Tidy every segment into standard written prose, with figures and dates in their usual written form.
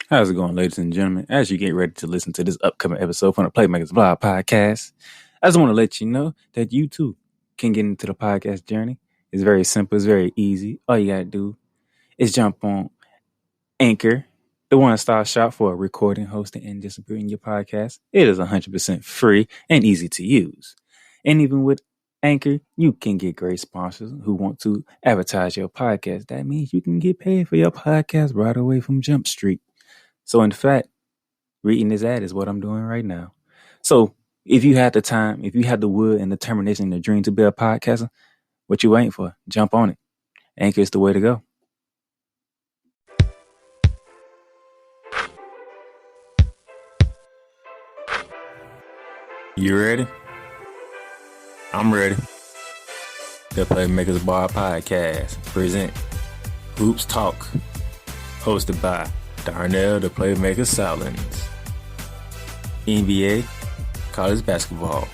How's it going, ladies and gentlemen? As you get ready to listen to this upcoming episode from the Playmakerz Blog Podcast, I just want to let you know that you too can get into the podcast journey. It's very simple. It's very easy. All you got to do is jump on Anchor, the one-stop shop for recording, hosting, and distributing your podcast. It is 100% free and easy to use. And even with Anchor, you can get great sponsors who want to advertise your podcast. That means you can get paid for your podcast right away from Jump Street. So in fact, reading this ad is what I'm doing right now. So if you had the time, if you had the will and determination and the dream to be a podcaster, what you waiting for? Jump on it. Anchor is the way to go. You ready? I'm ready. The Playmakerz Blog Podcast present Hoops Talk, hosted by Darnell, the Playmaker Silence. NBA, college basketball,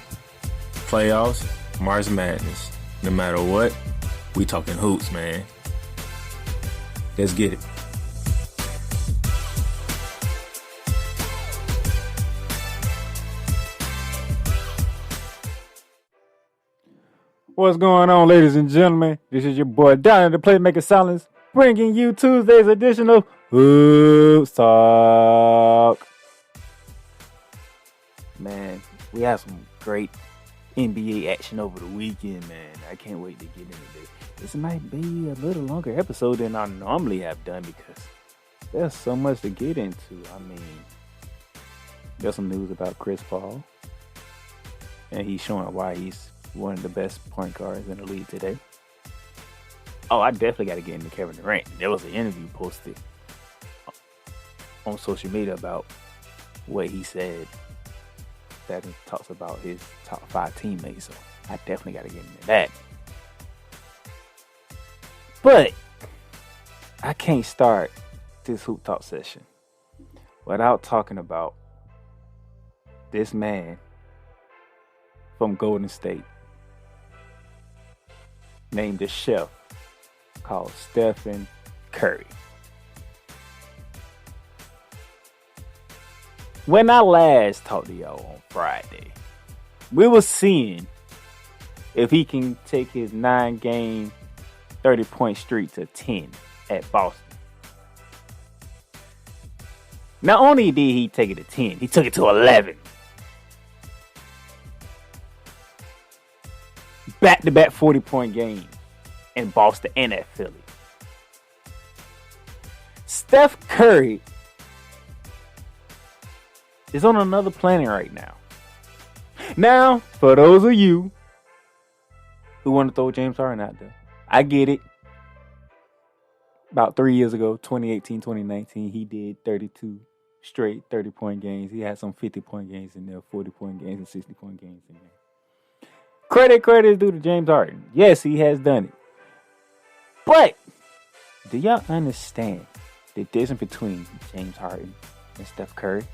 playoffs, March Madness. No matter what, we talking hoops, man. Let's get it. What's going on, ladies and gentlemen? This is your boy Darnell, the Playmaker Silence, bringing you Tuesday's edition of Hoops Talk. Man, we have some great NBA action over the weekend, man. I can't wait to get into this. This might be a little longer episode than I normally have done because there's so much to get into. I mean, there's some news about Chris Paul, and he's showing why he's one of the best point guards in the league today. Oh, I definitely got to get into Kevin Durant. There was an interview posted on social media about what he said that talks about his top 5 teammates. So I definitely got to get into that. But I can't start this Hoop Talk session without talking about this man from Golden State named a chef called Stefan Curry. When I last talked to y'all on Friday, we were seeing if he can take his 9-game, 30-point streak to 10 at Boston. Not only did he take it to 10, he took it to 11. Back-to-back 40-point games in Boston and at Philly. Steph Curry is on another planet right now. Now, for those of you who want to throw James Harden out there, I get it. About 3 years ago, 2018, 2019, he did 32 straight 30-point games. He had some 50-point games in there, 40-point games, and 60-point games in there. Credit is due to James Harden. Yes, he has done it. But do y'all understand the difference between James Harden and Steph Curry?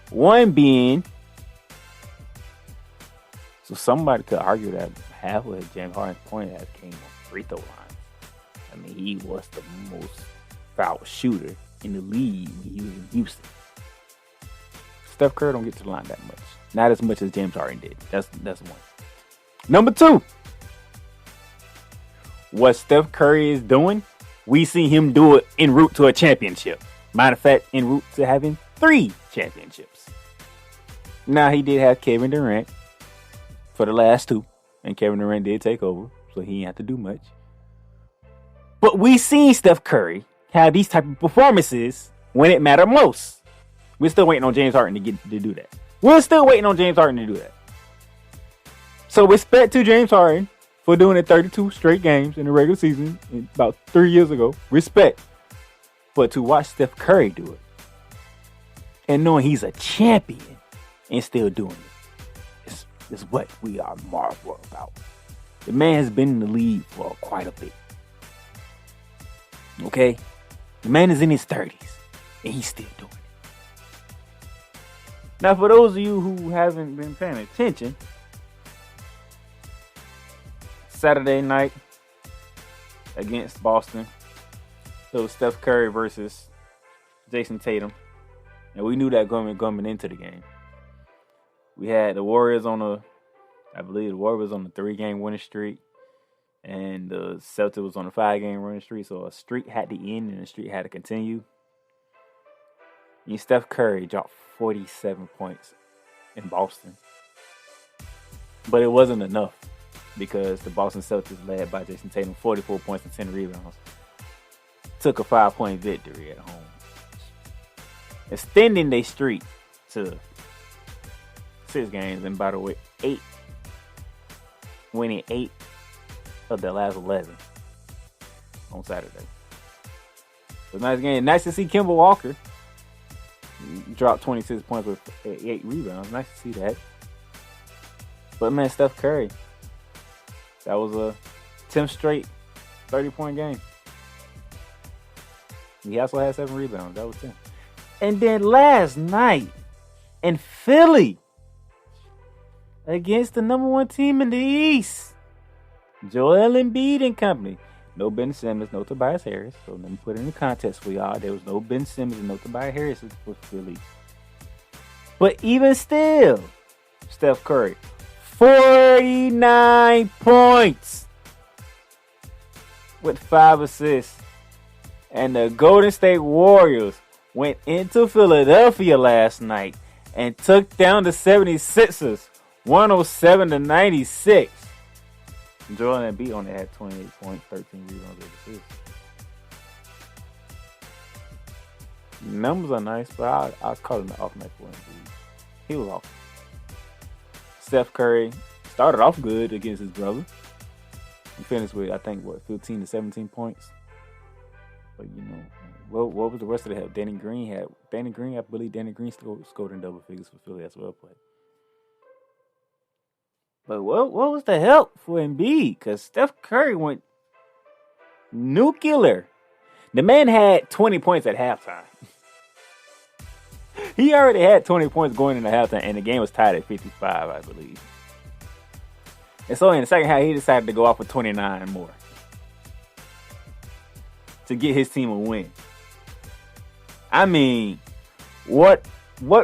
One being, so somebody could argue that half of James Harden's point has came on free throw lines. I mean, he was the most foul shooter in the league when he was in Houston. Steph Curry don't get to the line that much. Not as much as James Harden did. That's one. Number 2. What Steph Curry is doing, we see him do it en route to a championship. Matter of fact, en route to having 3 championships. Now, he did have Kevin Durant for the last 2. And Kevin Durant did take over, so he didn't have to do much. But we seen Steph Curry have these type of performances when it mattered most. We're still waiting on James Harden to do that. We're still waiting on James Harden to do that. So respect to James Harden for doing it 32 straight games in the regular season about 3 years ago. Respect. But to watch Steph Curry do it and knowing he's a champion and still doing it is what we are marveled about. The man has been in the league for quite a bit. Okay? The man is in his 30s and he's still doing it. Now, for those of you who haven't been paying attention, Saturday night against Boston, So Steph Curry versus Jason Tatum. And we knew that coming into the game. We had the Warriors on a 3-game winning streak. And the Celtics was on a 5-game winning streak. So a streak had to end and a streak had to continue. And Steph Curry dropped 47 points in Boston. But it wasn't enough because the Boston Celtics, led by Jason Tatum, 44 points and 10 rebounds, took a 5-point victory at home, extending their streak to 6 games. And by the way, winning 8 of the last 11 on Saturday. So nice game. Nice to see Kemba Walker drop 26 points with 8 rebounds. Nice to see that. But man, Steph Curry, that was a 10th straight 30-point game. He also had 7 rebounds. That was 10. And then last night in Philly, against the number 1 team in the East, Joel Embiid and company. No Ben Simmons, no Tobias Harris. So let me put it in the context for y'all. There was no Ben Simmons and no Tobias Harris for Philly. But even still, Steph Curry, 49 points with 5 assists. And the Golden State Warriors went into Philadelphia last night and took down the 76ers 107-96. Joel Embiid only had 28 points, 13 rebounds, 8 assists. Numbers are nice, but I'll call him the off night for Embiid. He was off. Steph Curry started off good against his brother. He finished with, 15 to 17 points. But, what was the rest of the help? Danny Green, I believe Danny Green scored in double figures for Philly as well. But what was the help for Embiid? Because Steph Curry went nuclear. The man had 20 points at halftime. He already had 20 points going into halftime, and the game was tied at 55, I believe. And so in the second half, he decided to go off with 29 more to get his team a win. I mean, what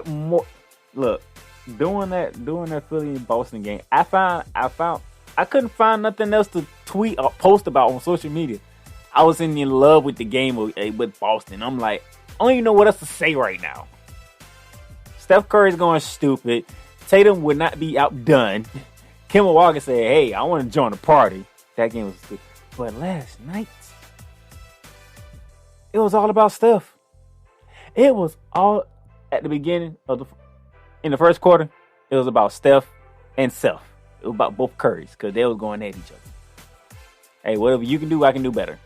more? Look, doing that Philly and Boston game, I couldn't find nothing else to tweet or post about on social media. I was in love with the game with Boston. I'm like, I don't even know what else to say right now. Steph Curry's going stupid. Tatum would not be outdone. Kemba Walker said, hey, I want to join the party. That game was stupid. But last night, it was all about Steph. It was all at the beginning in the first quarter. It was about Steph and Seth. It was about both Currys because they was going at each other. Hey, whatever you can do, I can do better.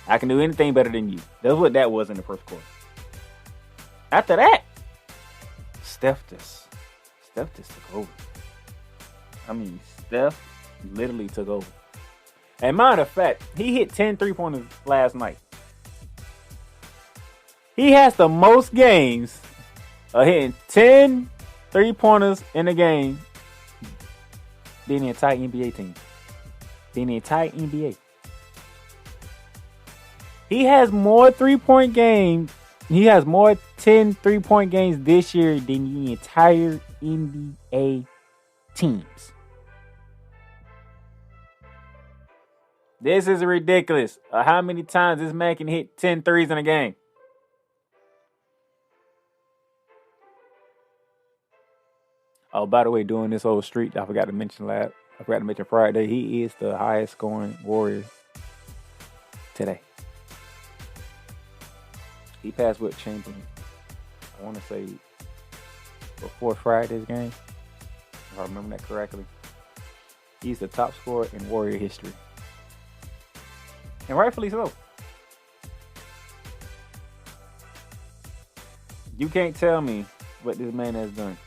I can do anything better than you. That's what that was in the first quarter. After that, Steph just took over. I mean, Steph literally took over. And matter of fact, he hit 10 3-pointers last night. He has the most games of hitting 10 3-pointers in a game than the entire NBA team. Than the entire NBA. He has more 3-point games. He has more 10 3-point games this year than the entire NBA teams. This is ridiculous. How many times this man can hit 10 threes in a game? Oh, by the way, doing this whole streak, I forgot to mention Friday. He is the highest scoring Warrior today. He passed Wilt Chamberlain, I want to say, before Friday's game, if I remember that correctly. He's the top scorer in Warrior history. And rightfully so. You can't tell me what this man has done.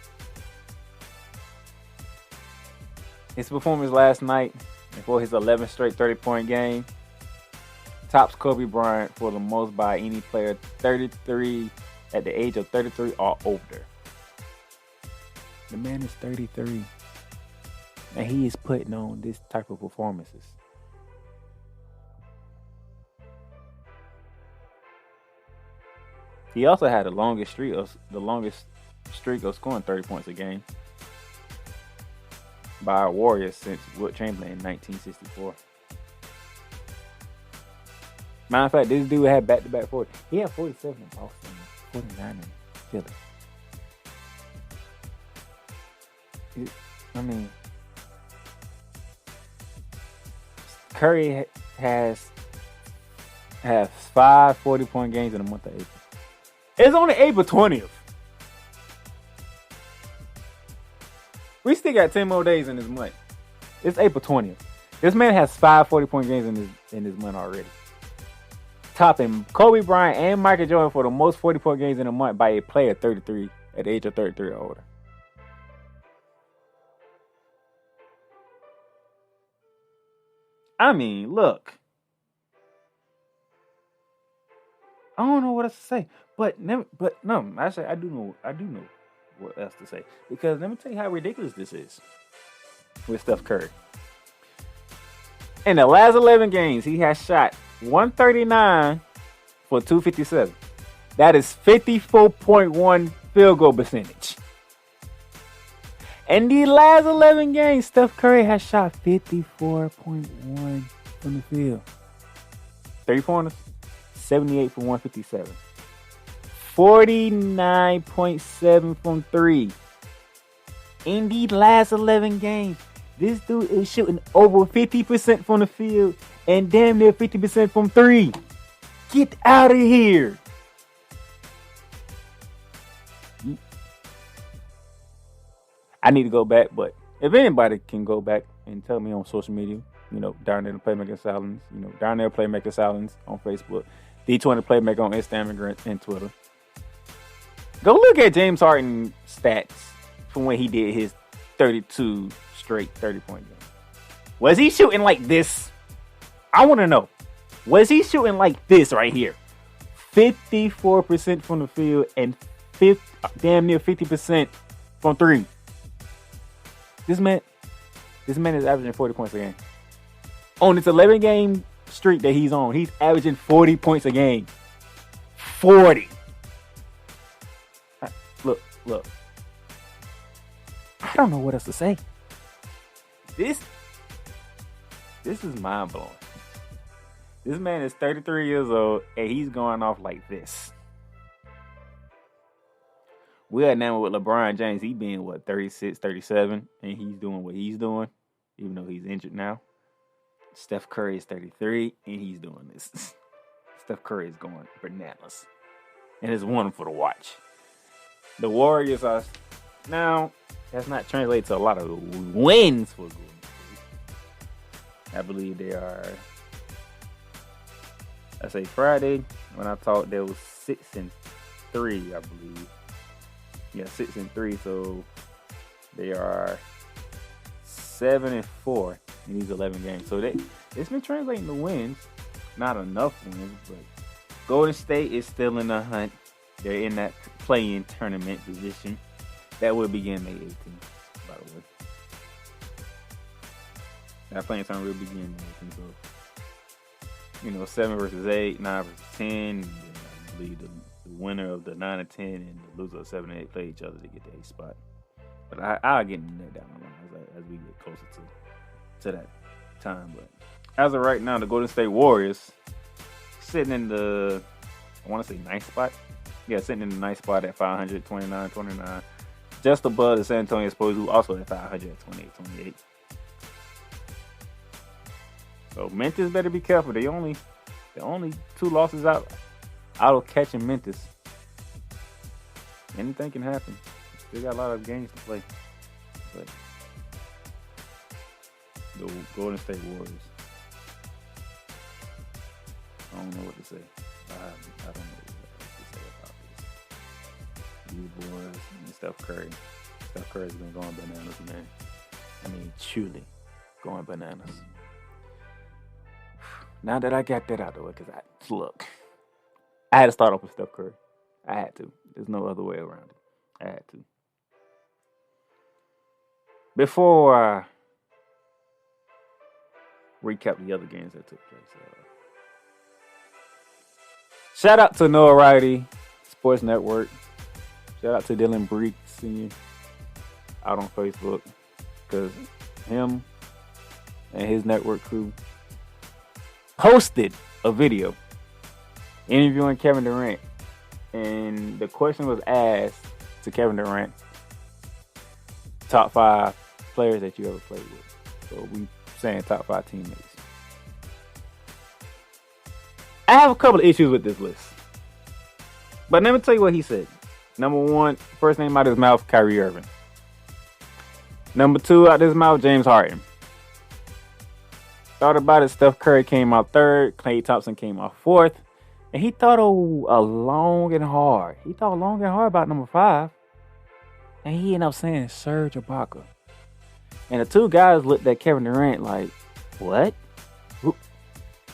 His performance last night before his 11th straight 30-point game tops Kobe Bryant for the most by any player 33 at the age of 33 or older. The man is 33. And he is putting on this type of performances. He also had the longest streak of scoring 30 points a game by our Warriors since Wilt Chamberlain in 1964. Matter of fact, this dude had back-to-back 40. He had 47 in Boston, 49 in Philly. I mean, Curry has 5 40-point games in the month of April. It's only April 20th. We still got 10 more days in this month. It's April 20th. This man has 5 40-point games in this month already. Topping Kobe Bryant and Michael Jordan for the most 40-point games in a month by a player 33 at the age of 33 or older. I mean, look. I don't know what else to say, but no, actually, I do know what else to say, because let me tell you how ridiculous this is with Steph Curry. In the last 11 games, he has shot 139 for 257. That is 54.1 field goal percentage. In the last 11 games, Steph Curry has shot 54.1 from the field. 3-pointers, 78 for 157. 49.7 from 3. In the last 11 games, this dude is shooting over 50% from the field and damn near 50% from 3. Get out of here. I need to go back, but if anybody can go back and tell me on social media, Darnell Playmaker Silence, Darnell Playmaker Silence on Facebook, D20 Playmaker on Instagram and Twitter. Go look at James Harden stats from when he did his 32 straight 30-point games. Was he shooting like this? I want to know. Was he shooting like this right here? 54% from the field and damn near 50% from 3. This man is averaging 40 points a game. On this 11-game streak that he's on, he's averaging 40 points a game. 40. Look. I don't know what else to say. This is mind-blowing. This man is 33 years old, and he's going off like this. We are now with LeBron James. He being, 36, 37, and he's doing what he's doing, even though he's injured now. Steph Curry is 33, and he's doing this. Steph Curry is going bananas. And it's wonderful to watch. The Warriors are... Now, that's not translated to a lot of wins for Golden State. I believe they are... I say Friday, when I talked, there was 6-3, I believe. Yeah, 6-3, so they are 7-4 in these 11 games. So it's been translating to wins. Not enough wins, but Golden State is still in the hunt. They're in that play-in tournament position. That will begin May 18th, by the way. That play-in tournament will begin May 18th. So, 7 versus 8, 9 versus 10. And I believe the winner of the 9 and 10 and the loser of 7 and 8 play each other to get the 8th spot. But I'll get into that down the line as we get closer to that time. But as of right now, the Golden State Warriors sitting in the, I want to say 9th spot. Yeah, sitting in the 9th spot at 529-29. Just above the San Antonio Spurs, who also at 500 at 28-28. So Memphis better be careful. The only 2 losses out of catching Memphis. Anything can happen. Still got a lot of games to play. But the Golden State Warriors. I don't know what to say. I don't know what to say about this. These boys and Steph Curry. Steph Curry's been going bananas, man. I mean, truly going bananas. Now that I got that out of the way, because I had to start off with Steph Curry. I had to. There's no other way around it. I had to. Before I recap the other games that took place, shout out to Noah Riley, Sports Network. Shout out to Dylan Breek Sr. out on Facebook. Because him and his network crew posted a video interviewing Kevin Durant. And the question was asked to Kevin Durant, top 5 players that you ever played with. So we saying top 5 teammates. I have a couple of issues with this list. But let me tell you what he said. Number 1, first name out of his mouth, Kyrie Irving. Number 2, out of his mouth, James Harden. Thought about it, Steph Curry came out 3rd, Klay Thompson came out 4th. And he thought long and hard. He thought long and hard about number 5. And he ended up saying Serge Ibaka. And the 2 guys looked at Kevin Durant like, what?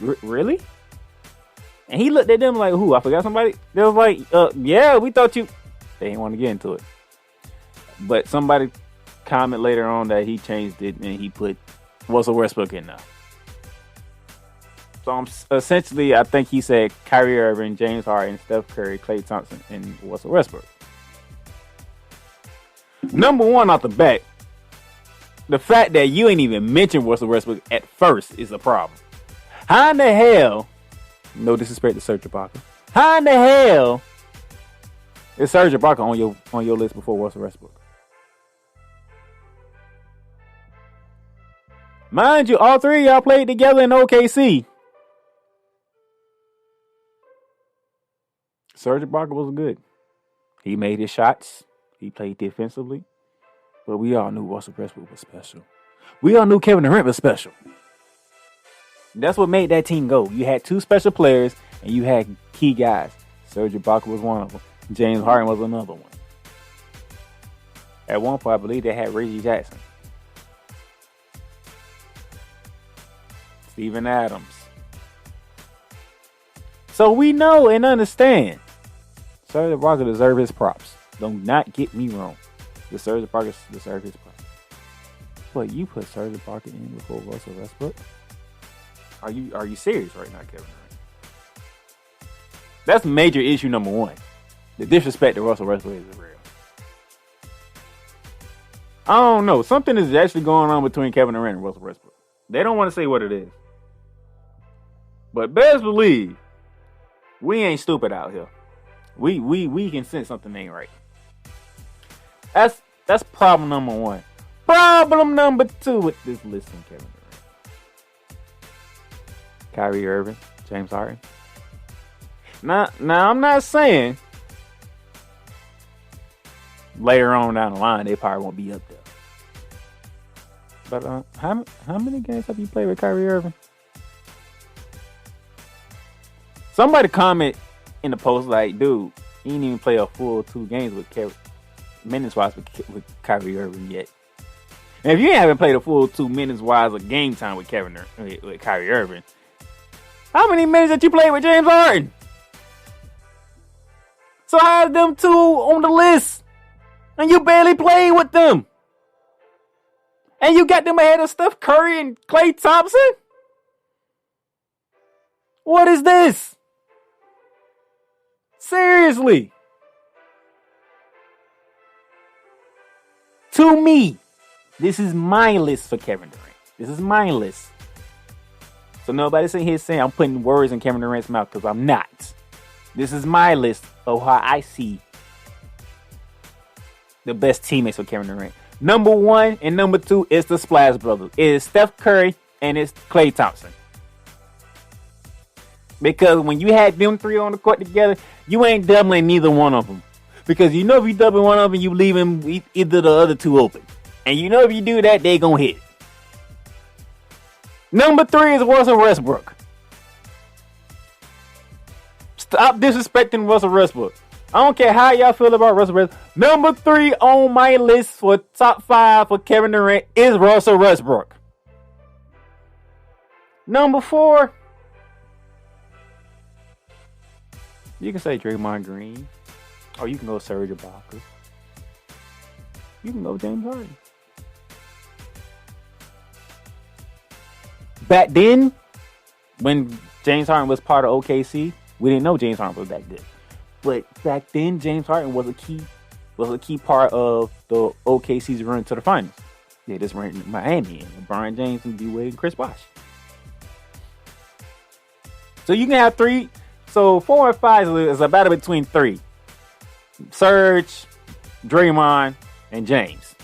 Really? And he looked at them like, who? I forgot somebody? They was like, yeah, we thought you... They didn't want to get into it. But somebody comment later on that he changed it and he put Russell Westbrook in now. So essentially, I think he said Kyrie Irving, James Harden, Steph Curry, Klay Thompson, and Russell Westbrook. Number 1 off the bat, the fact that you ain't even mentioned Russell Westbrook at first is a problem. How in the hell, no disrespect to Serge Ibaka, how in the hell is Serge Ibaka on your list before Russell Westbrook? Mind you, all 3 of y'all played together in OKC. Serge Ibaka was good. He made his shots. He played defensively. But we all knew Russell Westbrook was special. We all knew Kevin Durant was special. That's what made that team go. You had 2 special players and you had key guys. Serge Ibaka was one of them. James Harden was another one. At one point, I believe they had Reggie Jackson. Steven Adams. So we know and understand Serge Ibaka deserves his props. Do not get me wrong. Serge Ibaka deserves his props. But you put Serge Ibaka in before Russell Westbrook? Are you serious right now, Kevin Durant? That's major issue number 1. The disrespect to Russell Westbrook is real. I don't know. Something is actually going on between Kevin Durant and Russell Westbrook. They don't want to say what it is. But best believe, we ain't stupid out here. We can sense something ain't right. That's problem number 1. Problem number 2 with this list from Kevin Durant. Kyrie Irving, James Harden. Now I'm not saying later on down the line they probably won't be up there. But how many games have you played with Kyrie Irving? Somebody comment in the post like, dude, he didn't even play a full 2 games with minutes-wise with Kyrie Irving yet. And if you haven't played a full 2 minutes-wise of game time with Kyrie Irving, how many minutes did you play with James Harden? So how are them 2 on the list? And you barely played with them. And you got them ahead of Steph Curry and Klay Thompson? What is this? Seriously. To me, this is my list for Kevin Durant. This is my list. So nobody's sitting here saying I'm putting words in Kevin Durant's mouth, because I'm not. This is my list of how I see the best teammates for Kevin Durant. Number 1 and number 2 is the Splash Brothers. It is Steph Curry and it's Klay Thompson. Because when you had them 3 on the court together, you ain't doubling neither one of them. Because you know if you double one of them, you leave them either the other 2 open. And you know if you do that, they gonna hit. Number 3 is Russell Westbrook. Stop disrespecting Russell Westbrook. I don't care how y'all feel about Russell Westbrook. Number 3 on my list for top 5 for Kevin Durant is Russell Westbrook. Number 4, you can say Draymond Green. Or you can go Serge Ibaka. You can go James Harden. Back then, when James Harden was part of OKC, we didn't know James Harden was that good. But back then, James Harden was a key part of the OKC's run to the finals. They just ran in Miami and LeBron James and D-Wade and Chris Bosh. So you can have three. So 4 and 5 is a battle between three: Serge, Draymond, and James.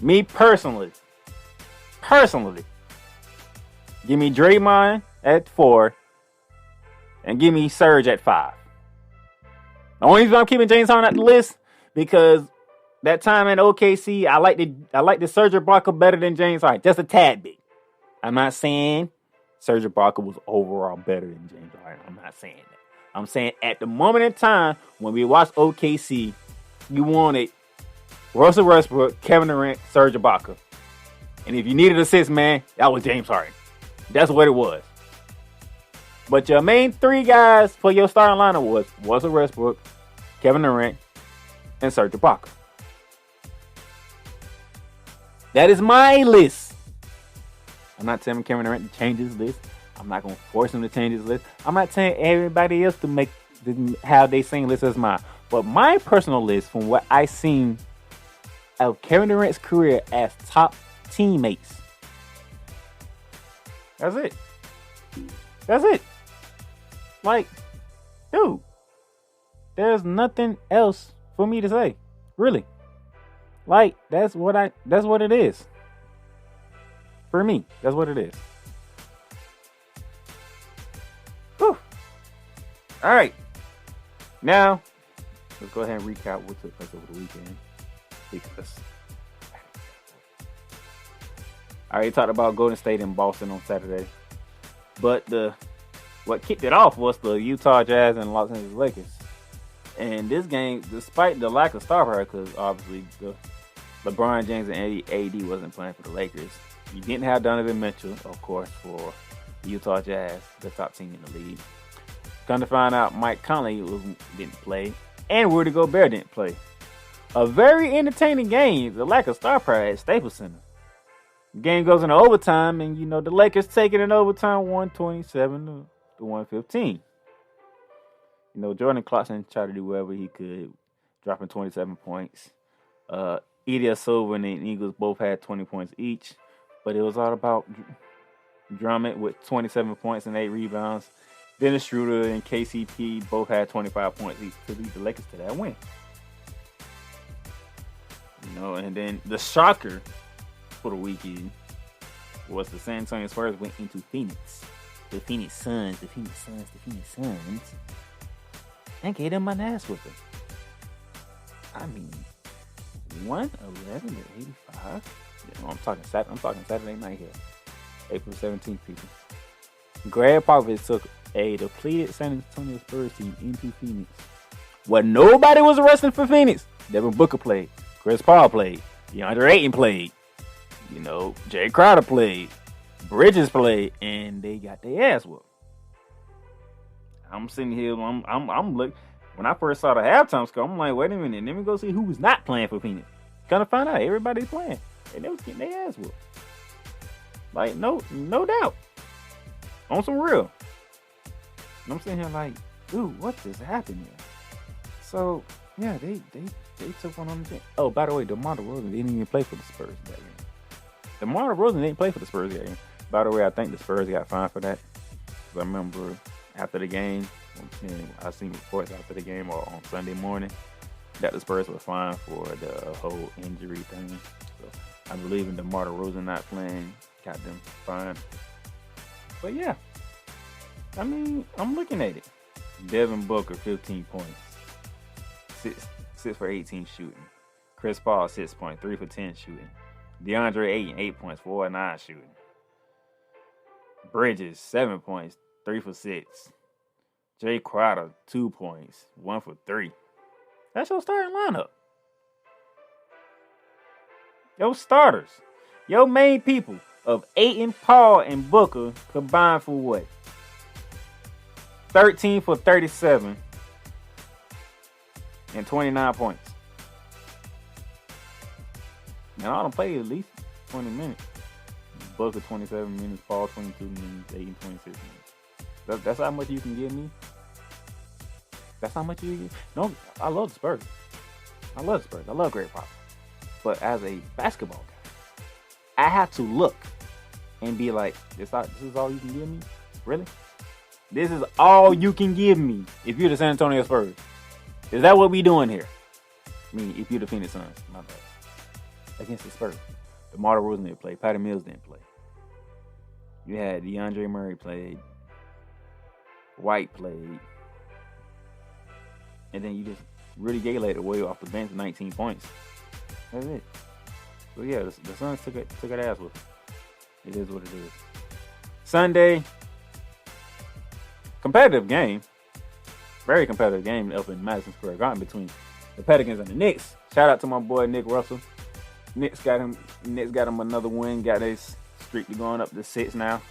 Me personally, give me Draymond at 4 and give me Serge at 5. The only reason I'm keeping James Harden at the list because that time in OKC, I like the Serge Ibaka better than James Harden, just a tad bit. I'm not saying Serge Ibaka was overall better than James Harden. I'm not saying that. I'm saying at the moment in time when we watched OKC, you wanted Russell Westbrook, Kevin Durant, Serge Ibaka. And if you needed a sixth man, that was James Harden. That's what it was. But your main three guys for your starting lineup was Russell Westbrook, Kevin Durant, and Serge Ibaka. That is my list. I'm not telling Kevin Durant to change his list. I'm not going to force him to change his list. I'm not telling everybody else to have their same list as mine. But my personal list, from what I've seen of Kevin Durant's career as top teammates, that's it. That's it. Like, dude, there's nothing else for me to say, really. Like, that's what it is. For me, that's what it is. Whew. All right. Now, let's go ahead and recap what took place over the weekend. Because I already talked about Golden State and Boston on Saturday. But what kicked it off was the Utah Jazz and Los Angeles Lakers. And this game, despite the lack of star power, because obviously LeBron James and AD wasn't playing for the Lakers, you didn't have Donovan Mitchell, of course, for the Utah Jazz, the top team in the league. Come to find out, Mike Conley didn't play, and Rudy Gobert didn't play. A very entertaining game, the lack of star power at Staples Center. The game goes into overtime, and the Lakers take it in overtime, 127 to 115. Jordan Clarkson tried to do whatever he could, dropping 27 points. Ilya Silva and the Eagles both had 20 points each, but it was all about Drummond with 27 points and 8 rebounds. Dennis Schroeder and KCP both had 25 points each to lead the Lakers to that win. And then the shocker for the weekend was the San Antonio Spurs went into Phoenix. The Phoenix Suns. And gave them an ass whipping. I mean, 111 to 85. I'm talking Saturday night here, April 17th, people. Greg Popovich took a depleted San Antonio Spurs team into Phoenix, where nobody was arrested for Phoenix. Devin Booker played, Chris Paul played, DeAndre Ayton played, Jay Crowder played, Bridges played, and they got their ass whooped. I'm sitting here, I'm looking. When I first saw the halftime score, I'm like, wait a minute, let me go see who was not playing for Phoenix. Kind of find out everybody's playing, and they was getting their ass whooped. Like, no doubt, on some real. And I'm sitting here like, dude, what just happened here? So yeah, they took one on the chin. Oh, by the way, DeMar DeRozan didn't even play for the Spurs that game. DeMar DeRozan didn't play for the Spurs that game. By the way, I think the Spurs got fined for that. Because I remember after the game, I seen reports after the game or on Sunday morning that the Spurs were fined for the whole injury thing. So I believe in DeMar DeRozan not playing got them fined. But yeah, I mean, I'm looking at it. Devin Booker, 15 points. 6 for 18 shooting. Chris Paul, 6 points, 3 for 10 shooting. DeAndre Ayton, 8 points, 4 for 9 shooting. Bridges, 7 points, 3 for 6. Jay Crowder, 2 points, 1 for 3. That's your starting lineup. Your starters. Your main people of Ayton, Paul, and Booker combined for what? 13 for 37 and 29 points. Now, I don't play at least 20 minutes. Booker 27 minutes, Paul 22 minutes, Ayton 26 minutes. That's how much you can give me. That's how much you. No, I love the Spurs. I love the Spurs. I love Greg Popovich. But as a basketball guy, I have to look and be like, this is all you can give me? Really? This is all you can give me if you're the San Antonio Spurs. Is that what we doing here? I mean, if you're the Phoenix Suns, my bad. Against the Spurs. DeMar DeRozan didn't play. Patty Mills didn't play. You had DeAndre Murray played. White played. And then you just Rudy Gay laid away off the bench 19 points. That's it. So yeah, the Suns took an ass with it. It is what it is. Sunday, competitive game. Very competitive game up in Madison Square Garden between the Pelicans and the Knicks. Shout out to my boy Nick Russell. Knicks got him another win. Got his streak going up to 6 now.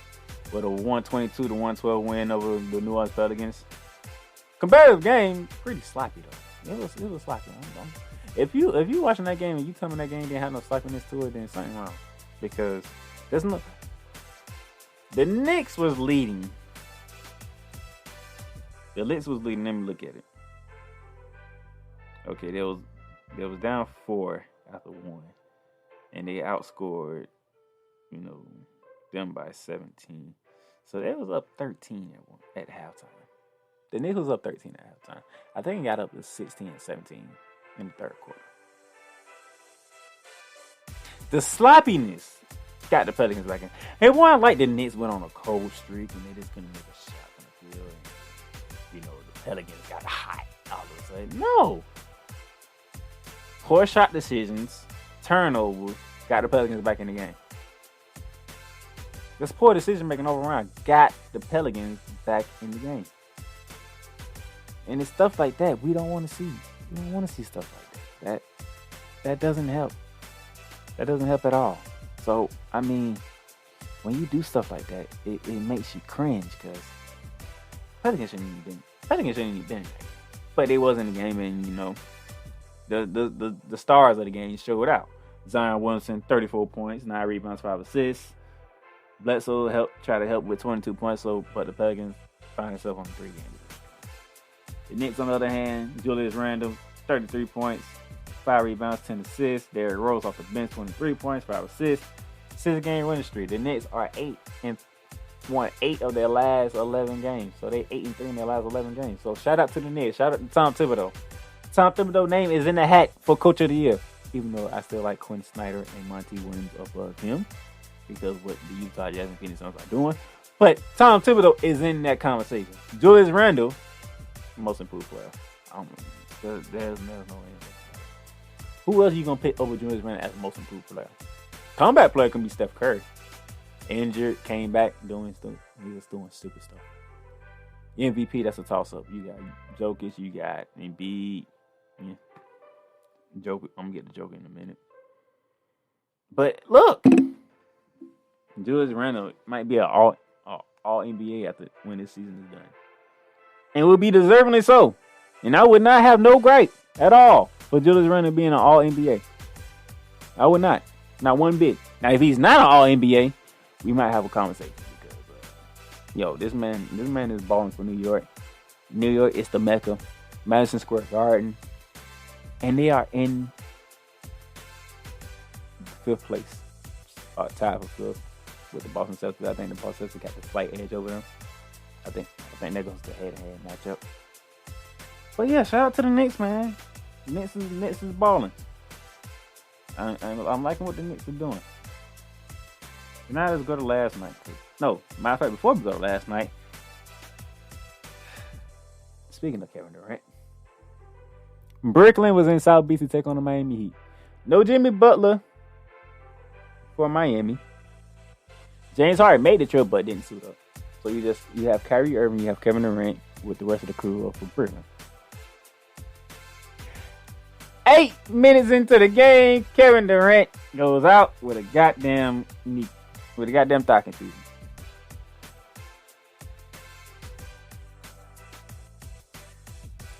With a 122-112 win over the New Orleans Pelicans. Competitive game, pretty sloppy though. It was sloppy. If you watching that game and you tell me that game didn't have no sloppiness to it, then something wrong. Because there's no. The Knicks was leading. The Knicks was leading. Let me look at it. Okay, they was down 4 after 1, and they outscored, them by 17. So they was up 13 at halftime. The Knicks was up 13 at halftime. I think it got up to 16 and 17 in the third quarter. The sloppiness got the Pelicans back in. It wasn't like the Knicks went on a cold streak and they just couldn't make a shot from the field. And, the Pelicans got hot all of a sudden. No. Poor shot decisions, turnovers, got the Pelicans back in the game. This poor decision making all around got the Pelicans back in the game. And it's stuff like that we don't want to see. We don't want to see stuff like that. That doesn't help. That doesn't help at all. So, I mean, when you do stuff like that, it makes you cringe because Pelicans shouldn't even been there. But they was in the game and, the stars of the game showed out. Zion Williamson, 34 points, 9 rebounds, 5 assists. Bledsoe tried to help with 22 points, but the Pelicans find themselves on the 3-game. The Knicks, on the other hand, Julius Randle, 33 points, 5 rebounds, 10 assists. Derrick Rose off the bench, 23 points, 5 assists. 6-game winning streak. The Knicks are 8 and won 8 of their last 11 games. So they 8-3 in their last 11 games. So shout out to the Knicks. Shout out to Tom Thibodeau. Tom Thibodeau's name is in the hat for Coach of the Year. Even though I still like Quinn Snyder and Monty Williams above him. Because what the Utah Jazz and Phoenix Suns are doing. But Tom Thibodeau is in that conversation. Julius Randle, most improved player. There's no answer. Who else are you going to pick over Julius Randle as the most improved player? Comeback player can be Steph Curry. Injured, came back, doing stuff. He's just doing stupid stuff. MVP, that's a toss-up. You got Jokic, you got Embiid. Yeah. Joker, I'm going to get the Joker in a minute. But look, Julius Randle might be an all NBA after when this season is done. And will be deservingly so. And I would not have no gripe at all for Julius Randle being an all NBA. I would not. Not one bit. Now, if he's not an all NBA, we might have a conversation. Because, this man is balling for New York. New York is the Mecca. Madison Square Garden. And they are in 5th place. Tied for 5th with the Boston Celtics. I think the Boston Celtics got the slight edge over them. I think that goes to head-to-head matchup. But yeah, shout out to the Knicks, man. Knicks is balling. I'm liking what the Knicks are doing. Now let's go to last night. No, matter of fact, before we go to last night, speaking of Kevin Durant, Brooklyn was in South Beach to take on the Miami Heat. No Jimmy Butler for Miami. James Harden made the trip but didn't suit up. So you have Kyrie Irving, you have Kevin Durant with the rest of the crew for Brooklyn. 8 minutes into the game, Kevin Durant goes out with a goddamn thigh contusion.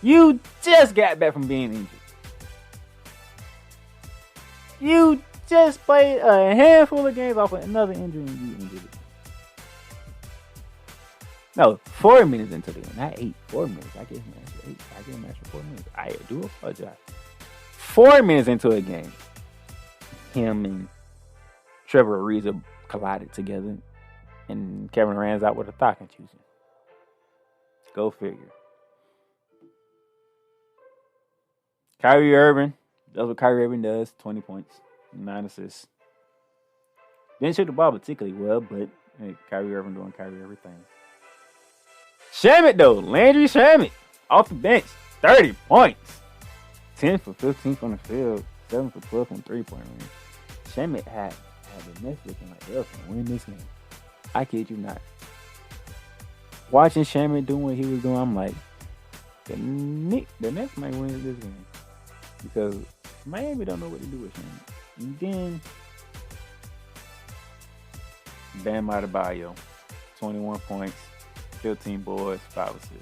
You just got back from being injured. You just played a handful of games off of another injury and you injured it. No, 4 minutes into the game, not 8. 4 minutes. I gave him an extra 8. I gave him an extra 4 minutes. I do apologize. 4 minutes into a game, him and Trevor Ariza collided together, and Kevin Durant's out with a thigh contusion. Go figure. Kyrie Irving does what Kyrie Irving does. 20 points, 9 assists. Didn't shoot the ball particularly well, but hey, Kyrie Irving doing Kyrie everything. Shamet though, Landry Shamet, off the bench, 30 points. 10 for 15 from the field, 7 for 12 from 3-point range. Shamet had the Nets looking like they were going to win this game. I kid you not. Watching Shamet doing what he was doing, I'm like, the Nets might win this game. Because Miami don't know what to do with Shamet. And then, Bam Adebayo, 21 points, 15 boards, 5 assists.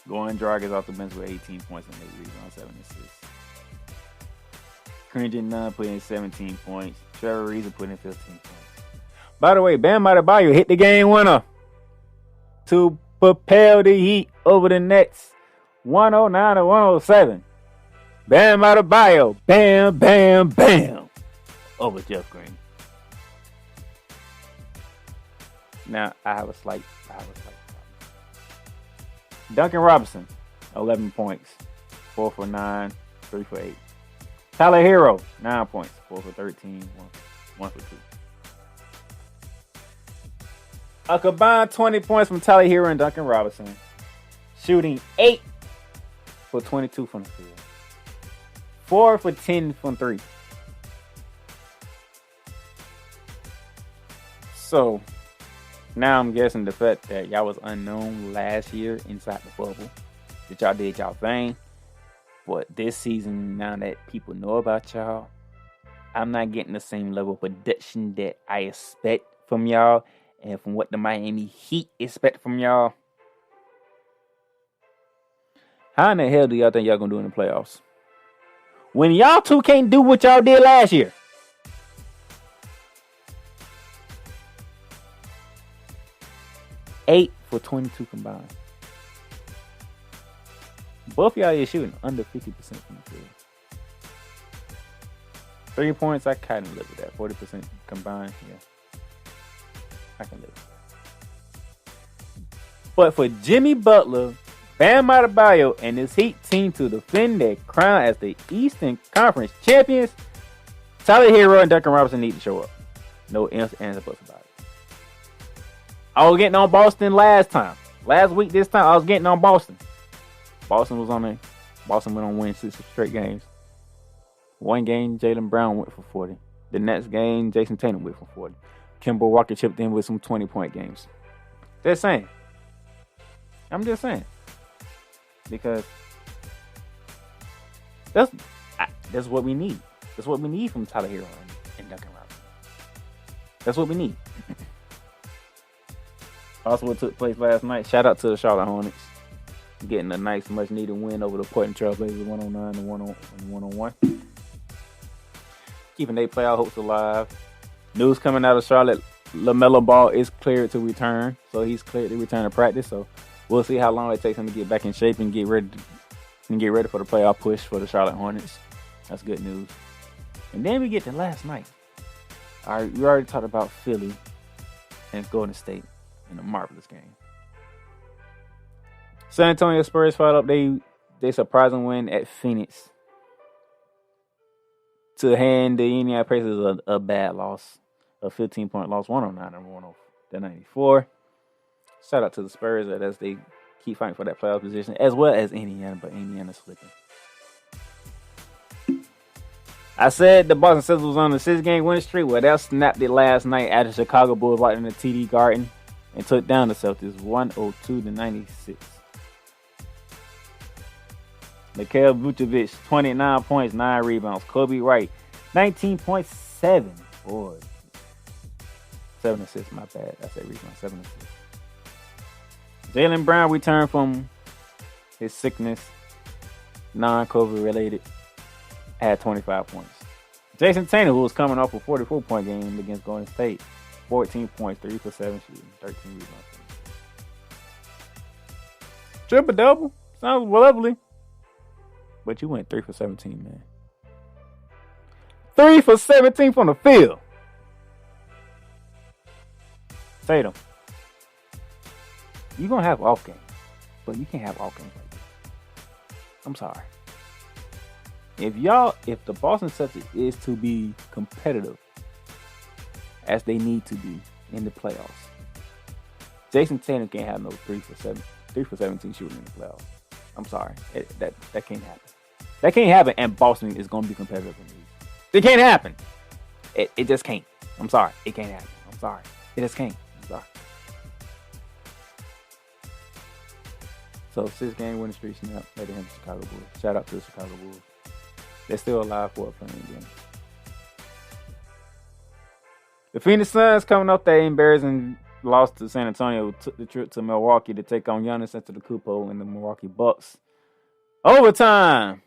Goran Dragic off the bench with 18 points and 8 rebounds, 7 assists. Cringing Nunn put in 17 points. Trevor Ariza put in 15 points. By the way, Bam Adebayo hit the game winner to propel the Heat over the Nets, 109 to 107. Bam Adebayo, bam, bam, bam, over Jeff Green. Now I have a slight problem. Duncan Robinson, 11 points, 4 for 9, 3 for 8. Tyler Hero, 9 points, 4 for 13, 1 for 2. A combined 20 points from Tyler Hero and Duncan Robinson, shooting 8 for 22 from the field, 4 for 10 from 3. So, now I'm guessing the fact that y'all was unknown last year inside the bubble, that y'all did y'all thing. But this season, now that people know about y'all, I'm not getting the same level of production that I expect from y'all and from what the Miami Heat expect from y'all. How in the hell do y'all think y'all gonna do in the playoffs? When y'all two can't do what y'all did last year. Eight for 22 combined. Both y'all is shooting under 50% from the field. 3 points, I kind of live with that. 40% combined, yeah. I can live with that. But for Jimmy Butler, Bam Adebayo, and his Heat team to defend their crown as the Eastern Conference champions, Tyler Hero and Duncan Robinson need to show up. No ifs, ands, or buts about it. I was getting on Boston last week, this time, I was getting on Boston. Boston went on win 6 straight games. One game, Jaylen Brown went for 40. The next game, Jason Tatum went for 40. Kemba Walker chipped in with some 20-point games. Just saying. I'm just saying. Because that's what we need. That's what we need from Tyler Hero and Duncan Robinson. That's what we need. Also, what took place last night, shout out to the Charlotte Hornets. Getting a nice, much-needed win over the Portland Trail Blazers 109 to 101. Keeping their playoff hopes alive. News coming out of Charlotte, LaMelo Ball is cleared to return. So he's cleared to return to practice. So we'll see how long it takes him to get back in shape and get ready for the playoff push for the Charlotte Hornets. That's good news. And then we get to last night. All right, we already talked about Philly and Golden State in a marvelous game. San Antonio Spurs followed up they surprising win at Phoenix to hand the Indiana Pacers a bad loss, a 15-point loss, 109 to 94. Shout out to the Spurs as they keep fighting for that playoff position, as well as Indiana, but Indiana's slipping. I said the Boston Celtics was on a 6-game winning streak. Well, they snapped it last night after Chicago Bulls walked in the TD Garden and took down the Celtics 102 to 96. Mikhail Vucevic, 29 points, 9 rebounds. Kobe Wright, 19.7 boards. 7 assists, my bad. I said rebound, 7 assists. Jaylen Brown returned from his sickness, non-COVID related, had 25 points. Jason Tatum, who was coming off a 44-point game against Golden State, 14 points, 3 for 7 shooting, 13 rebounds. Triple double sounds lovely, but you went 3 for 17, man. 3 for 17 from the field. Tatum, you're gonna have off games, but you can't have off games like that. I'm sorry. If the Boston Celtics is to be competitive as they need to be in the playoffs, Jason Tatum can't have no 3 for 17 shooting in the playoffs. I'm sorry. That can't happen. That can't happen, and Boston is going to be competitive in the East. It can't happen. It just can't. I'm sorry. It can't happen. I'm sorry. It just can't. I'm sorry. So 6-game winning streak snap at the Chicago Bulls. Shout out to the Chicago Bulls. They're still alive for a playing game. The Phoenix Suns, coming off that embarrassing loss to San Antonio, took the trip to Milwaukee to take on Giannis Antetokounmpo and the Milwaukee Bucks. Overtime,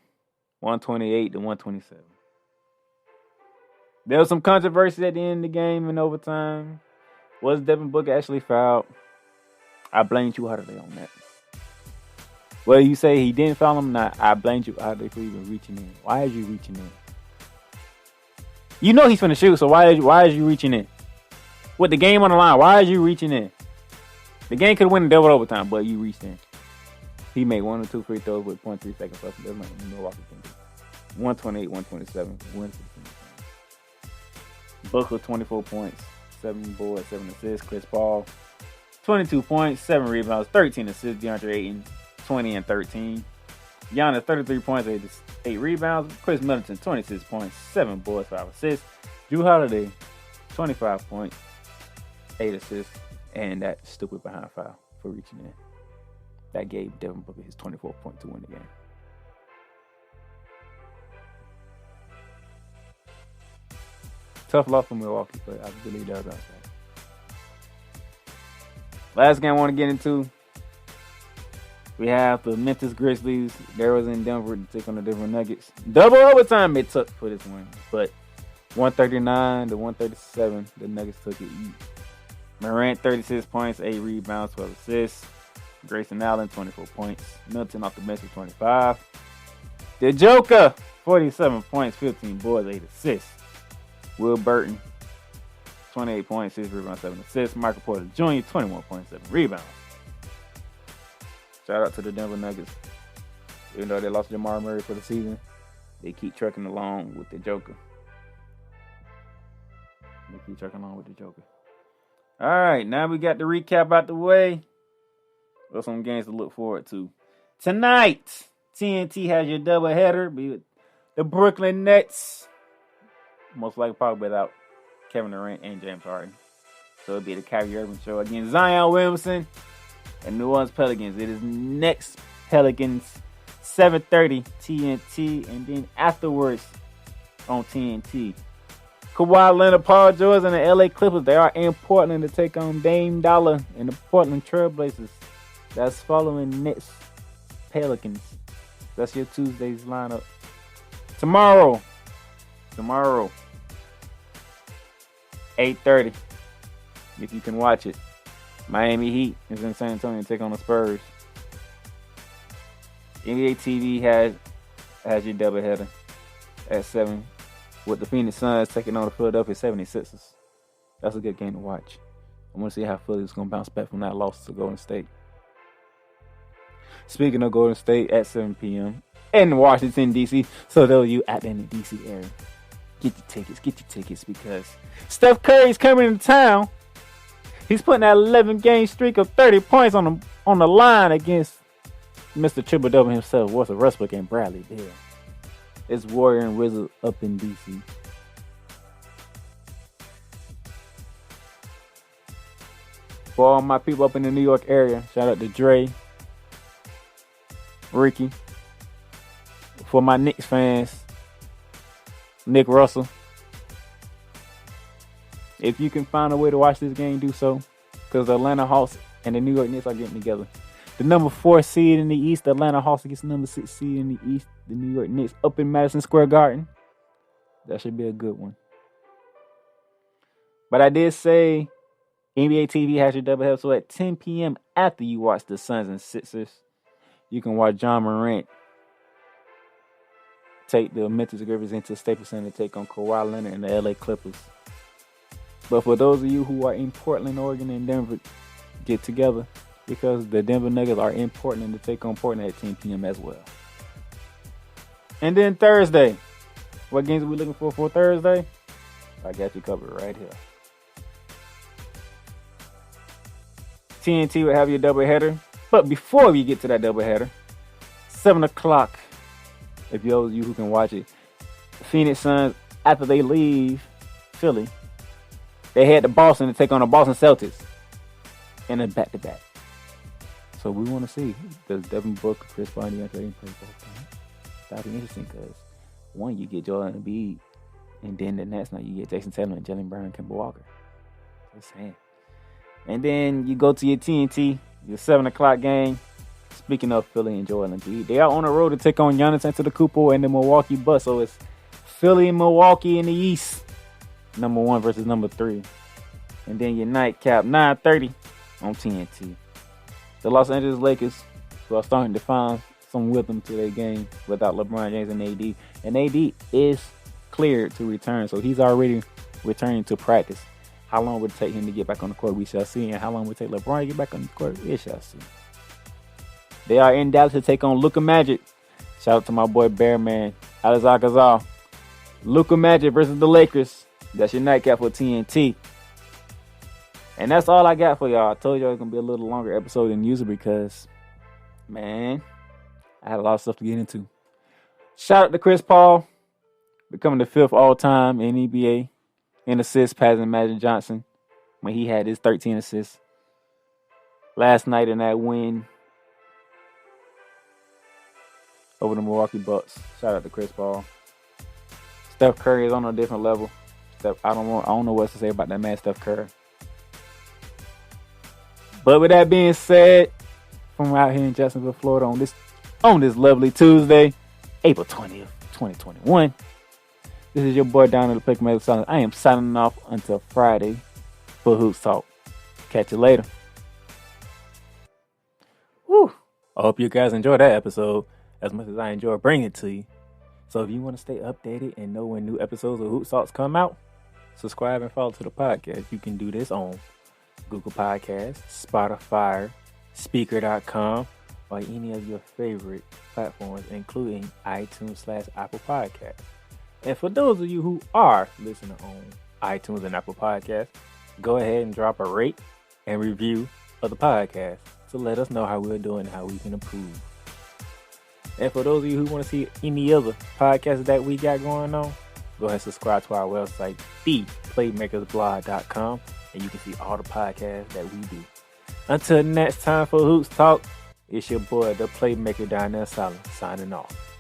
128-127. There was some controversy at the end of the game in overtime. Was Devin Booker actually fouled? I blame you Holiday on that. Well, you say he didn't foul him, not. I blame you Holiday for even reaching in. Why is you reaching in? You know he's finna shoot, so why is you reaching in? With the game on the line, why is you reaching in? The game could win in double overtime, but you reached in. He made 1 or 2 free throws with 0.3 seconds left. That's not Milwaukee can do. 128-127. Wins. Booker 24 points, 7 boards, 7 assists. Chris Paul 22 points, 7 rebounds, 13 assists. DeAndre Ayton 20 and 13. Giannis 33 points, 8 rebounds. Chris Middleton 26 points, 7 boards, 5 assists. Jrue Holiday 25 points, 8 assists, and that stupid behind foul for reaching in. That gave Devin Booker his 24th point to win the game. Tough loss for Milwaukee, but I believe that was outside. Last game I want to get into, we have the Memphis Grizzlies. They was in Denver to take on the Denver Nuggets. Double overtime it took for this win, but 139-137, the Nuggets took it. Durant 36 points, 8 rebounds, 12 assists. Grayson Allen 24 points. Middleton off the bench with 25. The Joker 47 points, 15 boards, 8 assists. Will Burton 28 points, 6 rebounds, 7 assists. Michael Porter Jr. 21 points, 7 rebounds. Shout out to the Denver Nuggets. Even though they lost Jamal Murray for the season, they keep trucking along with the Joker. All right, now we got the recap out the way. There's some games to look forward to. Tonight, TNT has your doubleheader. Be with the Brooklyn Nets. Most likely probably without Kevin Durant and James Harden. So it'll be the Kyrie Irving show against Zion Williamson and New Orleans Pelicans. It is next Pelicans, 7:30 TNT, and then afterwards on TNT. Kawhi Leonard, Paul George, and the LA Clippers, they are in Portland to take on Dame Dollar and the Portland Trailblazers. That's following Nets Pelicans. That's your Tuesday's lineup. Tomorrow, 8:30, if you can watch it, Miami Heat is in San Antonio to take on the Spurs. NBA TV has your doubleheader at 7 with the Phoenix Suns taking on the Philadelphia 76ers. That's a good game to watch. I want to see how Philly's going to bounce back from that loss to Golden State. Speaking of Golden State, at 7 p.m. in Washington, D.C., so those of you out there in the D.C. area, get your tickets because Steph Curry's coming into town. He's putting that 11-game streak of 30 points on the line against Mr. Triple Double himself, Russell Westbrook and Bradley Beal. It's Warrior and Wizard up in D.C. For all my people up in the New York area, shout out to Dre, Ricky. For my Knicks fans, Nick Russell. If you can find a way to watch this game, do so. Because the Atlanta Hawks and the New York Knicks are getting together. The number 4 seed in the East, the Atlanta Hawks against the number 6 seed in the East, the New York Knicks, up in Madison Square Garden. That should be a good one. But I did say NBA TV has your doubleheader. So at 10 p.m. after you watch the Suns and Sixers, you can watch John Morant take the Memphis Grizzlies into Staples Center to take on Kawhi Leonard and the LA Clippers. But for those of you who are in Portland, Oregon, and Denver, get together because the Denver Nuggets are in Portland to take on Portland at 10 p.m. as well. And then Thursday, what games are we looking for Thursday? I got you covered right here. TNT will have your doubleheader. But before we get to that doubleheader, 7 o'clock, if those of you who can watch it, Phoenix Suns, after they leave Philly, they head to Boston to take on the Boston Celtics in a back-to-back. So we want to see, does Devin Booker, Chris Paul, and Durant play both games? That'll be interesting because, one, you get Joel Embiid, and then the next night you get Jason Tatum and Jalen Brown and Kemba Walker. Just saying. And then you go to your TNT, your 7 o'clock game. Speaking of Philly and Joel Embiid, they are on the road to take on Giannis Antetokounmpo and the Milwaukee Bucks. So it's Philly and Milwaukee in the East, number 1 versus number 3. And then your nightcap, 9:30 on TNT. The Los Angeles Lakers, who are starting to find some rhythm to their game without LeBron James and AD. And AD is cleared to return, so he's already returning to practice. How long would it take him to get back on the court? We shall see. And how long would it take LeBron to get back on the court? We shall see. They are in Dallas to take on Luka Magic. Shout out to my boy Bearman, Alex Alcazar. Luka Magic versus the Lakers. That's your nightcap for TNT. And that's all I got for y'all. I told y'all it's going to be a little longer episode than usual because, man, I had a lot of stuff to get into. Shout out to Chris Paul, becoming the 5th all-time in NBA in assists, passing Magic Johnson when he had his 13 assists. Last night in that win over the Milwaukee Bucks. Shout out to Chris Paul. Steph Curry is on a different level. I don't know what to say about that man, Steph Curry. But with that being said, from out here in Jacksonville, Florida, on this lovely Tuesday, April 20th, 2021, this is your boy down in the Playmakerz. I am signing off until Friday for Hoops Talk. Catch you later. Woo! I hope you guys enjoyed that episode as much as I enjoy bringing it to you. So if you want to stay updated and know when new episodes of Hoops Talks come out, subscribe and follow to the podcast. You can do this on Google Podcasts, Spotify, Speaker.com, or any of your favorite platforms, including iTunes/Apple Podcasts. And for those of you who are listening on iTunes and Apple Podcasts, go ahead and drop a rate and review of the podcast to let us know how we're doing and how we can improve. And for those of you who want to see any other podcasts that we got going on, go ahead and subscribe to our website, theplaymakersblog.com, and you can see all the podcasts that we do. Until next time for Hoops Talk, it's your boy, the Playmaker down there, Silent, signing off.